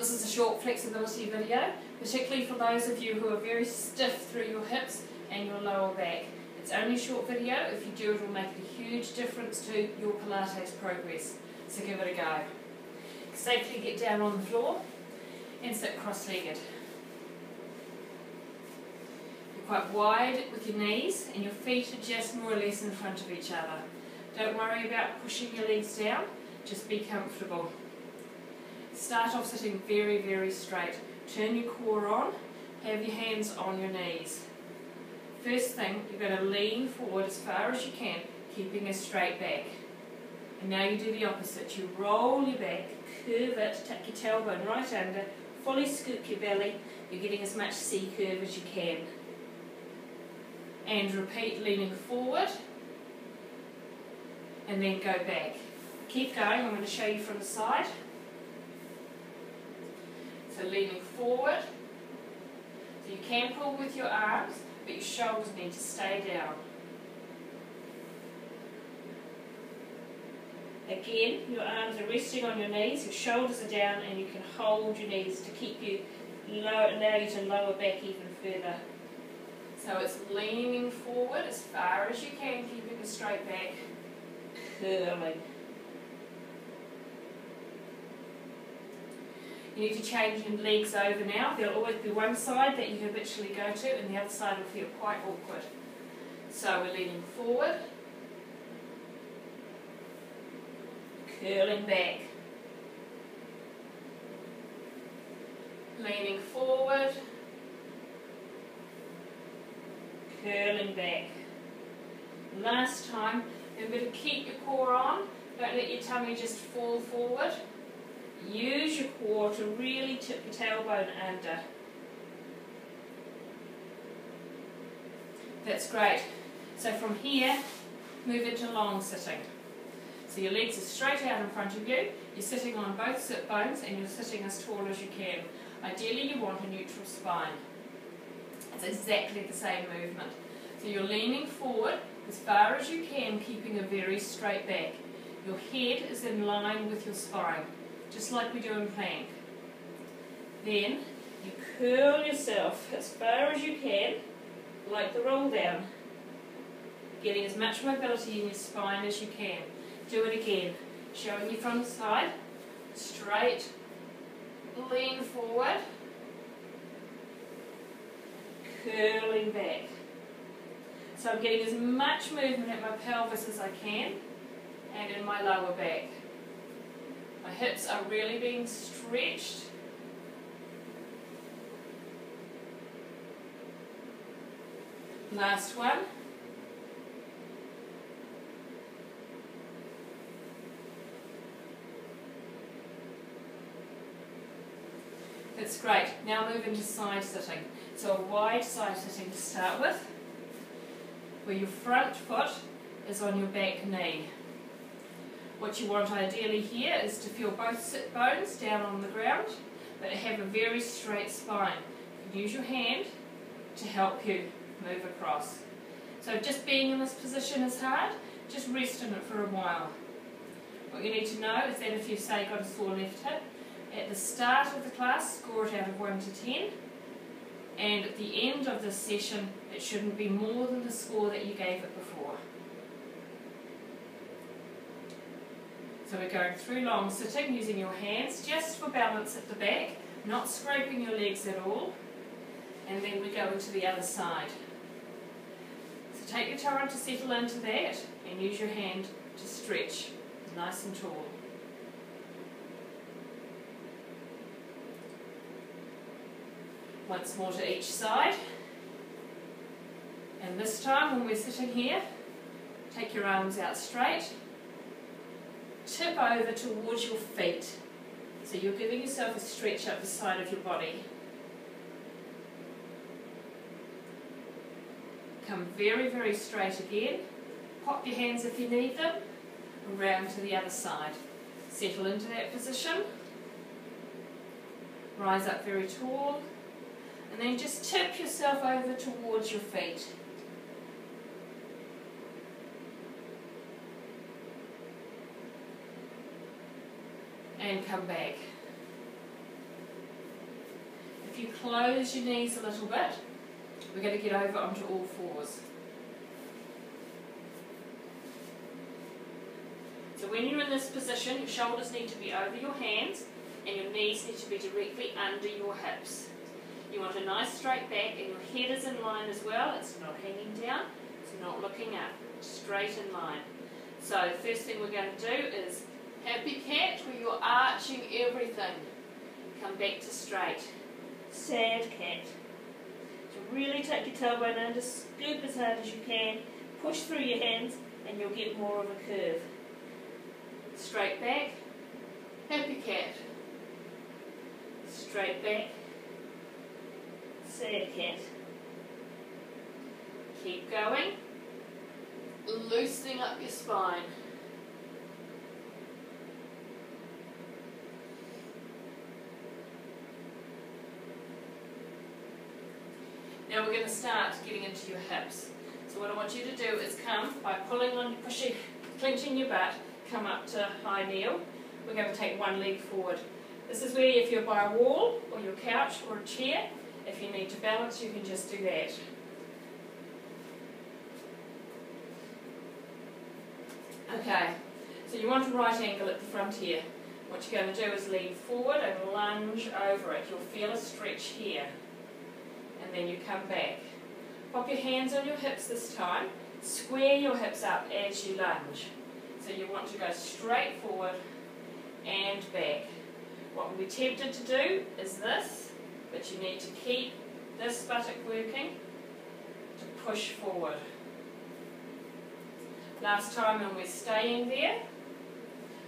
This is a short flexibility video, particularly for those of you who are very stiff through your hips and your lower back. It's only a short video. If you do, it will make a huge difference to your Pilates progress. So give it a go. Safely get down on the floor and sit cross-legged. You're quite wide with your knees and your feet are just more or less in front of each other. Don't worry about pushing your legs down, just be comfortable. Start off sitting very, very straight. Turn your core on, have your hands on your knees. First thing, you're going to lean forward as far as you can, keeping a straight back. And now you do the opposite. You roll your back, curve it, tuck your tailbone right under, fully scoop your belly. You're getting as much C curve as you can. And repeat, leaning forward, and then go back. Keep going, I'm going to show you from the side. So leaning forward, so you can pull with your arms, but your shoulders need to stay down. Again, your arms are resting on your knees, your shoulders are down, and you can hold your knees to keep you low, allow you to lower back even further. So it's leaning forward as far as you can, keeping a straight back, curling. You need to change your legs over now. There'll always be one side that you habitually go to and the other side will feel quite awkward. So we're leaning forward, curling back, leaning forward, curling back. Last time, remember to keep your core on, don't let your tummy just fall forward. Use your core to really tip your tailbone under. That's great. So from here, move into long sitting. So your legs are straight out in front of you, you're sitting on both sit bones and you're sitting as tall as you can. Ideally you want a neutral spine. It's exactly the same movement. So you're leaning forward as far as you can, keeping a very straight back. Your head is in line with your spine, just like we do in plank. Then you curl yourself as far as you can, like the roll down, getting as much mobility in your spine as you can. Do it again, showing you from the side, straight, lean forward, curling back. So I'm getting as much movement at my pelvis as I can and in my lower back. My hips are really being stretched. Last one. That's great. Now move into side sitting. So a wide side sitting to start with, where your front foot is on your back knee. What you want ideally here is to feel both sit bones down on the ground, but have a very straight spine. You can use your hand to help you move across. So just being in this position is hard, just rest in it for a while. What you need to know is that if you say got a sore left hip, at the start of the class score it out of 1 to 10, and at the end of this session it shouldn't be more than the score that you gave it before. So we're going through long sitting, using your hands just for balance at the back, not scraping your legs at all, and then we go into the other side. So take your time to settle into that and use your hand to stretch nice and tall. Once more to each side, and this time when we're sitting here, take your arms out straight, tip over towards your feet, so you're giving yourself a stretch up the side of your body. Come very, very straight again, pop your hands if you need them, around to the other side. Settle into that position, rise up very tall, and then just tip yourself over towards your feet. And come back. close your knees a little bit. We're going to get over onto all fours. So when you're in this position, your shoulders need to be over your hands and your knees need to be directly under your hips. You want a nice straight back and your head is in line as well. It's not hanging down, it's not looking up, straight in line. So first thing we're going to do is happy cat, where you're arching everything. Come back to straight. Sad cat. So really take your tailbone under, scoop as hard as you can, push through your hands and you'll get more of a curve. Straight back, happy cat. Straight back, sad cat. Keep going, loosening up your spine. Now we're going to start getting into your hips. So what I want you to do is come by pulling on, pushing, clenching your butt, come up to high kneel. We're going to take one leg forward. This is where if you're by a wall or your couch or a chair, if you need to balance, you can just do that. Okay, so you want a right angle at the front here. What you're going to do is lean forward and lunge over it. You'll feel a stretch here. And then you come back. Pop your hands on your hips this time. Square your hips up as you lunge. So you want to go straight forward and back. What we'll be tempted to do is this, but you need to keep this buttock working to push forward. Last time, and we're staying there.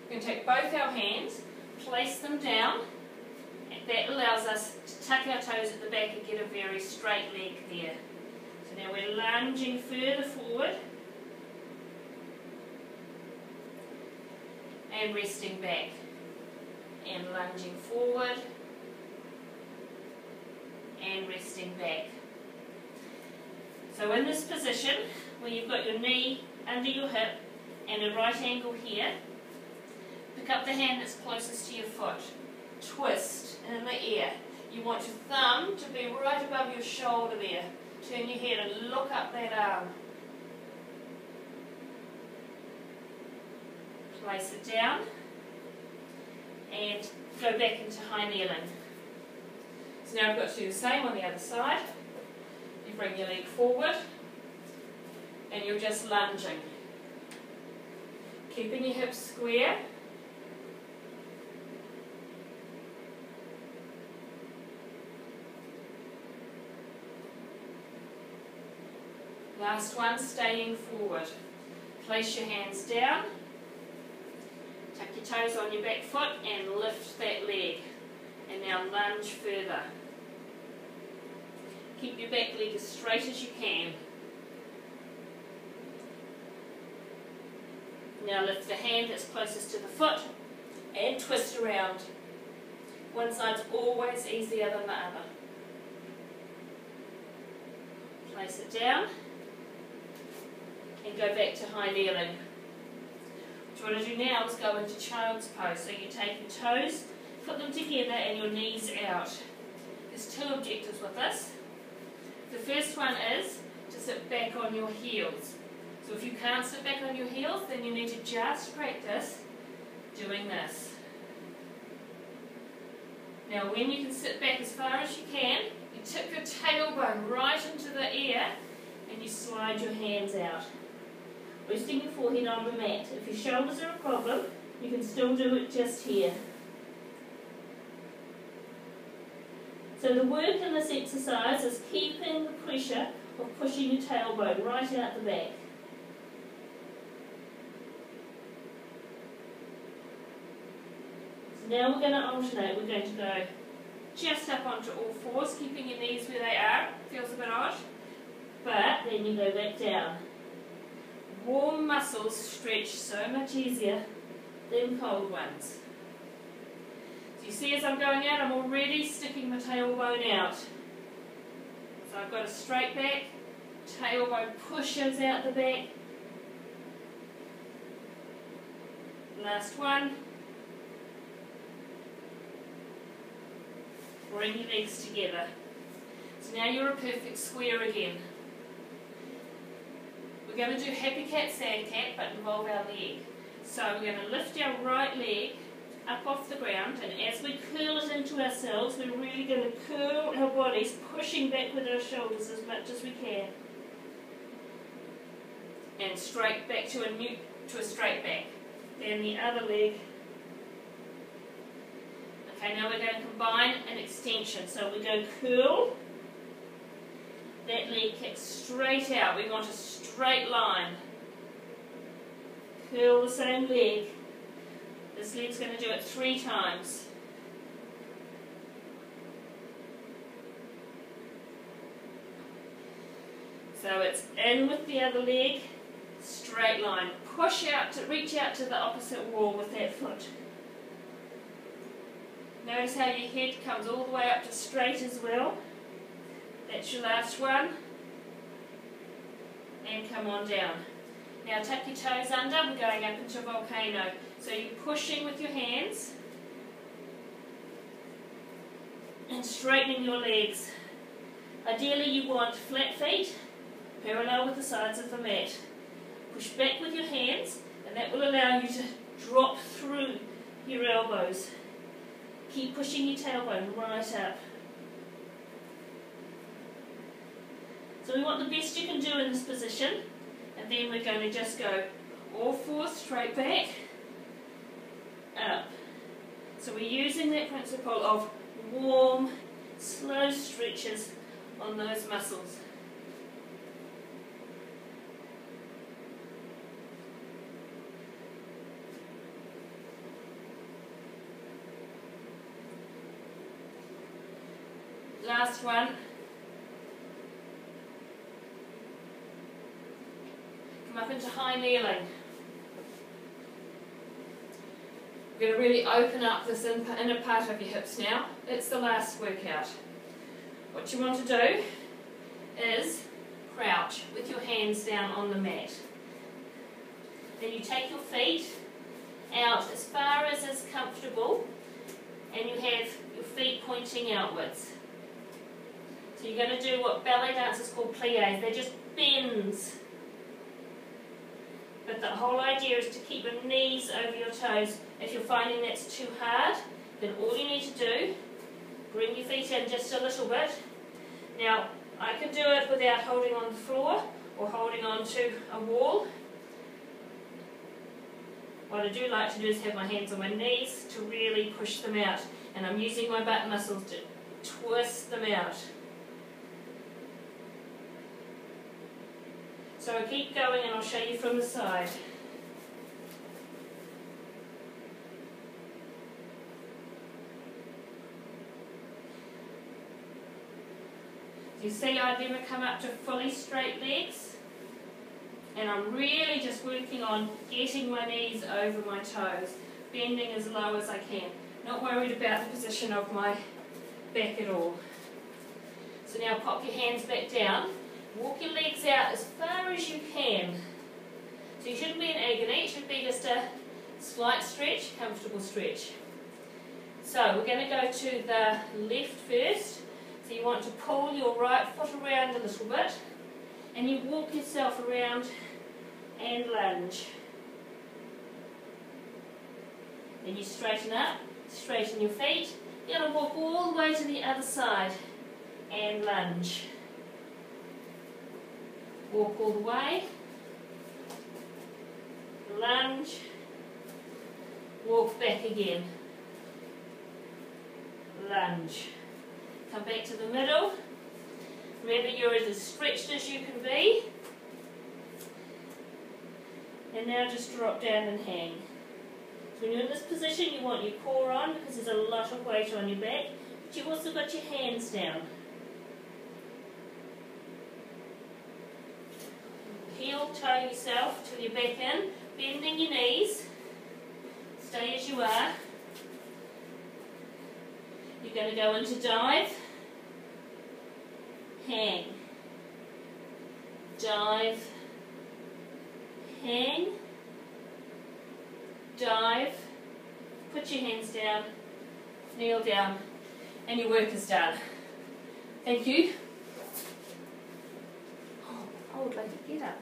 We're going to take both our hands, place them down. That allows us to tuck our toes at the back and get a very straight leg there. So now we're lunging further forward and resting back and lunging forward and resting back. So in this position where you've got your knee under your hip and a right angle here, pick up the hand that's closest to your foot. Twist in the air. You want your thumb to be right above your shoulder there. Turn your head and look up that arm. Place it down and go back into high kneeling. So now I've got to do the same on the other side. You bring your leg forward and you're just lunging. Keeping your hips square. Last one, staying forward. Place your hands down, tuck your toes on your back foot and lift that leg. And now lunge further. Keep your back leg as straight as you can. Now lift the hand that's closest to the foot and twist around. One side's always easier than the other. Place it down. And go back to high kneeling. What you want to do now is go into child's pose. So you take your toes, put them together and your knees out. There's two objectives with this. The first one is to sit back on your heels. So if you can't sit back on your heels, then you need to just practice doing this. Now when you can sit back as far as you can, you tip your tailbone right into the air and you slide your hands out. Resting your forehead on the mat. If your shoulders are a problem, you can still do it just here. So the work in this exercise is keeping the pressure of pushing your tailbone right out the back. So now we're going to alternate. We're going to go just up onto all fours, keeping your knees where they are. Feels a bit odd. But then you go back down. Warm muscles stretch so much easier than cold ones. So you see as I'm going out, I'm already sticking my tailbone out. So I've got a straight back, tailbone pushes out the back. Last one. Bring your legs together. So now you're a perfect square again. We're going to do happy cat, sad cat, but involve our leg. So we're going to lift our right leg up off the ground, and as we curl it into ourselves, we're really going to curl our bodies, pushing back with our shoulders as much as we can. And straight back to a straight back. Then the other leg. Okay, now we're going to combine an extension. So we go curl. That leg kicks straight out. We want a straight line. Curl the same leg. This leg's going to do it 3 times. So it's in with the other leg, straight line. Push out to reach out to the opposite wall with that foot. Notice how your head comes all the way up to straight as well. That's your last one. And come on down. Now tuck your toes under, we're going up into a volcano. So you're pushing with your hands and straightening your legs. Ideally you want flat feet, parallel with the sides of the mat. Push back with your hands, and that will allow you to drop through your elbows. Keep pushing your tailbone right up. So we want the best you can do in this position, and then we're going to just go all 4 straight back, up. So we're using that principle of warm, slow stretches on those muscles. Last one. Come up into high kneeling. We're going to really open up this inner part of your hips now. It's the last workout. What you want to do is crouch with your hands down on the mat. Then you take your feet out as far as is comfortable, and you have your feet pointing outwards. So you're going to do what ballet dancers call pliés. They're just bends. But the whole idea is to keep your knees over your toes. If you're finding that's too hard, then all you need to do, bring your feet in just a little bit. Now, I can do it without holding on the floor or holding on to a wall. What I do like to do is have my hands on my knees to really push them out. And I'm using my butt muscles to twist them out. So I keep going, and I'll show you from the side. You see, I never come up to fully straight legs, and I'm really just working on getting my knees over my toes, bending as low as I can. Not worried about the position of my back at all. So now pop your hands back down. Walk your legs out as far as you can. So you shouldn't be in agony, it should be just a slight stretch, comfortable stretch. So we're going to go to the left first. So you want to pull your right foot around a little bit, and you walk yourself around and lunge. Then you straighten up, straighten your feet. You're going to walk all the way to the other side and lunge. Walk all the way, lunge, walk back again, lunge. Come back to the middle. Remember, you're as stretched as you can be. And now just drop down and hang. So when you're in this position, you want your core on because there's a lot of weight on your back, but you've also got your hands down. Heel toe yourself till you're back in, bending your knees. Stay as you are. You're going to go into dive, hang, dive, hang, dive, put your hands down, kneel down. and your work is done. Thank you. Oh, I would like to get up.